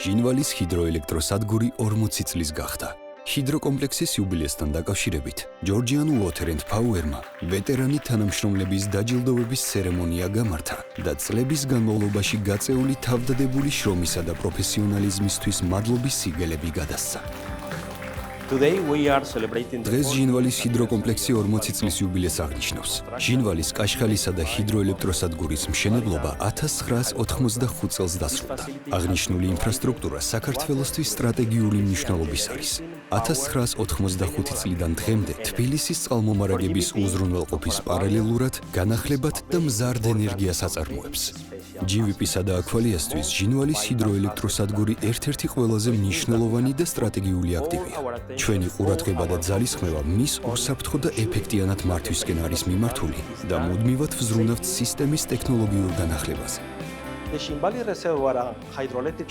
ჟინვალის ჰიდროელექტროსადგური 40 წლის გახდა. ჰიდროკომპლექსის იუბილეასთან დაკავშირებით ჯორჯიან უოთერ ენდ ფაუერმა ვეტერანი თანამშრომლების დაჯილდოვების ცერემონია გამართა და წლების განმავლობაში გაწეული თავდადებული შრომისა და პროფესიონალიზმისთვის მადლობის სიგელები გადასცა. დღეს ჟინვალის ჰიდროკომპლექსი 40 წლის იუბილეას აღნიშნავს. ჟინვალის კაშხალისა და ჰიდროელექტროსადგურის მშენებლობა 1985 წელს დასრულდა. აღნიშნული ინფრასტრუქტურა საქართველოსთვის სტრატეგიული მნიშვნელობის არის. 1985 წლიდან დღემდე თბილისის წყალმომარაგების უზრუნველყოფის პარალელურად განახლებად და მზარდ ენერგიას აწარმოებს. GVP-სა და აქვალიასთვის ჟინვალის ჰიდროელექტროსადგური ერთ-ერთი ყველაზე მნიშვნელოვანი და სტრატეგიული აქტივია. ჩვენი ყურადღება და ძალისხმევა მის უსაფრთხო და ეფექტიანად მართვისკენ არის მიმართული და მუდმივად ვზრუნავთ სისტემის ტექნოლოგიურ განახლებაზე.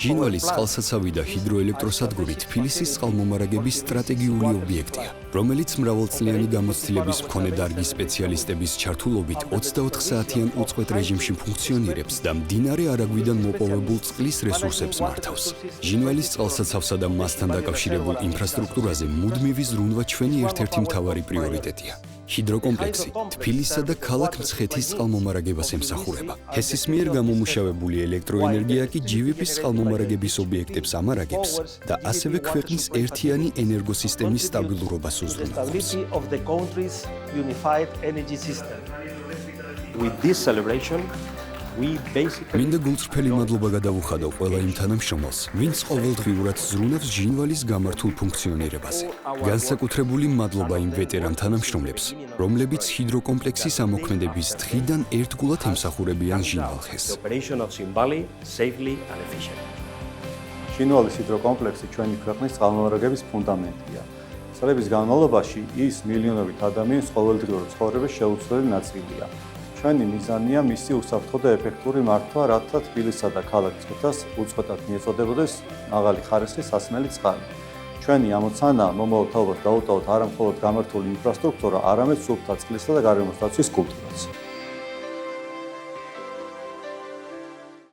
ჟინვალის წყალსაცავი და ჰიდროელექტროსადგური თბილისის წყალმომარაგების სტრატეგიული ობიექტია, რომელიც მრავალწლიანი გამოცდილების მქონე დარგის სპეციალისტების ჩართულობით 24 საათიან უწყვეტ რეჟიმში ფუნქციონირებს და მდინარე არაგვიდან მოპოვებულ წყლის რესურსებს მართავს. ჟინვალის წყალსაცავსა და მასთან დაკავშირებულ ინფრასტრუქტურაზე მუდმივი ზრუნვა ჩვენი ერთ-ერთი მთავარი პრიორიტეტია. ჰიდროკომპლექსი თბილისსა და ქალაქ მცხეთის წყალმომარაგებას ემსახურება. ჰესის მიერ გამომუშავებული ელექტროენერგია კი GVP-ის წყალმომარაგების ობიექტებს ამარაგებს და ასევე ქვეყნის ერთიანი ენერგოსისტემის სტაბილურობას უზრუნველყოფს. მინდა გულწრფელი მადლობა გადავუხადო ყველა იმ თანამშრომელს, ვინც ყოველდღიურად ზრუნავს ჟინვალის გამართულ ფუნქციონირებაზე. განსაკუთრებული მადლობა იმ ვეტერან თანამშრომლებს, რომლებიც ჰიდროკომპლექსის ამოქმედების დღიდან ერთგულად ემსახურებიან ჟინვალხეს. ჟინვალის ჰიდროკომპლექსი ჩვენი ქვეყნის წყალმომარაგების ფუნდამენტია. წლების განმავლობაში ის მილიონობით ადამიანის ყოველდღიური ცხოვრების შეუცვლელი ნაწილია. ჩვენი მიზანია მისი უსაფრთხო და ეფექტური მართვა, რათა თბილისსა და ქალაქ მცხეთას უწყვეტად მიეწოდებოდეს მაღალი ხარისხის სასმელი წყალი. ჩვენი ამოცანაა მომავალ თაობას დაუტოვოთ არა მხოლოდ გამართული ინფრასტრუქტურა, არამედ სუფთა წყლისა და გარემოს დაცვის კულტურაც.